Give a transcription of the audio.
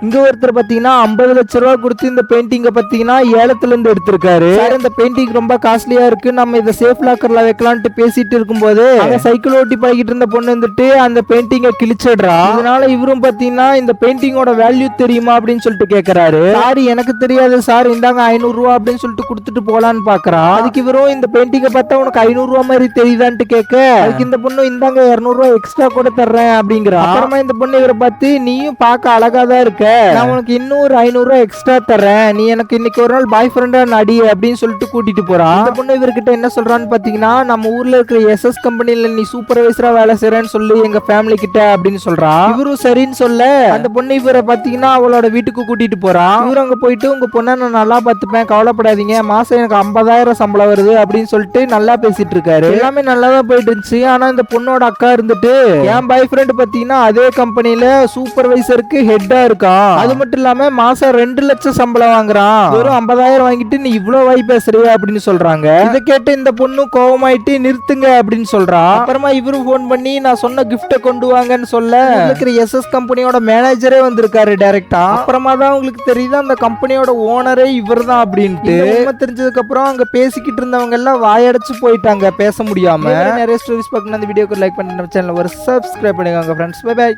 இங்க ஒருத்தர் பாத்தீங்கன்னா 50 லட்சம் ரூபாய் கொடுத்து இந்த பெயிண்டிங்க பாத்தீங்கன்னா ஏலத்துல இருந்து எடுத்திருக்காரு. சார் இந்த பெயிண்டிங் ரொம்ப காஸ்ட்லியா இருக்கு, நம்ம இதை சேஃப் லாக்கர்ல வைக்கலாம்னு பேசிட்டு இருக்கும்போது அந்த சைக்கிள் ஓட்டி பழகிட்டு இருந்த பொண்ணு வந்துட்டு அந்த பெயிண்டிங்க கிழிச்சிடுறா. இதனால இவரும் பாத்தீங்கன்னா இந்த பெயிண்டிங்கோட வேல்யூ தெரியுமா அப்படின்னு சொல்லிட்டு கேக்குறாரு. சார் எனக்கு தெரியாது சார், இந்தாங்க 500 ரூபா அப்படின்னு சொல்லிட்டு கொடுத்துட்டு போலான்னு பாக்குறா. அதுக்கு இவரும் இந்த பெயிண்டிங்க பார்த்தா உனக்கு 500 ரூபா மாதிரி தெரியுதான்ட்டு கேட்க, அதுக்கு இந்த பொண்ணு இந்தாங்க 200 ரூபா எக்ஸ்ட்ரா கூட தர்றேன் அப்படிங்கிறா. அப்புறமா இந்த பொண்ணு இவரை பார்த்து நீயும் பார்க்க அழகா தான் இருக்க, நான் உனக்கு இன்னும் ஒரு 500 ரூபா எக்ஸ்ட்ரா தர்றேன், நீ எனக்கு இன்னைக்கு ஒரு நாள் பாய் ஃப்ரெண்டா நடி அப்படின்னு சொல்லிட்டு கூட்டிட்டு போறா. இந்த பொண்ணு இவர்கிட்ட என்ன சொல்றான்னு பாத்தீங்கன்னா, நம்ம ஊர்ல இருக்கிற SS கம்பெனில நீ சூப்பர்வைசரா வேலை செய்றேன்னு சொல்லி எங்க ஃபேமிலி கிட்ட அப்படின்னு சொல்றா. இவரும் சரின்னு சொல்ல அந்த பொண்ணு இவரை பாத்தீங்கன்னா அவளோட வீட்டுக்கு கூட்டிட்டு போறா. இவரு அங்க போயிட்டு உங்க பொண்ணை நான் நல்லா பாத்துப்பேன், கவலைப்படாதீங்க, மாசம் எனக்கு 50,000 சம்பளம் வருது அப்படின்னு சொல்லிட்டு நல்லா பேசிட்டு இருக்காரு. எல்லாமே நல்லா தான் போயிட்டு இருந்துச்சு. ஆனா இந்த பொண்ணோட அக்கா இருந்துட்டு என் பாய் ஃப்ரெண்ட் பாத்தீங்கன்னா அதே கம்பெனில சூப்பர்வைசருக்கு ஹெட்டா இருக்கா, அது மட்டும் இல்லாம மாசம் 2 லட்சம் சம்பளம் வாங்குறான், வெறும் 50,000 வாங்கிட்டு நீ இவ்வளவு வாய் பேசுறியா அப்படின்னு சொல்றாங்க. இதை கேட்டு இந்த பொண்ணு கோவமாயிட்டு நிறுத்துங்க அப்படின்னு சொல்றா. அப்புறமா இவரு போன் பண்ணி நான் சொன்ன கிஃப்ட கொண்டு வாங்கன்னு சொல்ல இருக்கிற SS கம்பெனியோட மேனேஜரே வந்திருக்காரு டைரக்டா. அப்புறமா தான் உங்களுக்கு தெரியுது அந்த கம்பெனியோட ஓனரே இவர் தான் அப்படின்ட்டு. உண்மை தெரிஞ்சதுக்கு அப்புறம் அங்க பேசிக்கிட்டு இருந்தவங்க எல்லாம் வாயடைச்சு போயிட்டாங்க பேச முடியாம. நிறைய ஸ்டோரிஸ் பார்க்கணும், அந்த வீடியோக்கு லைக் பண்ணி நம்ம சேனல் ஒரு சப்ஸ்கிரைப் பண்ணிக்கோங்க ஃப்ரெண்ட்ஸ். By by.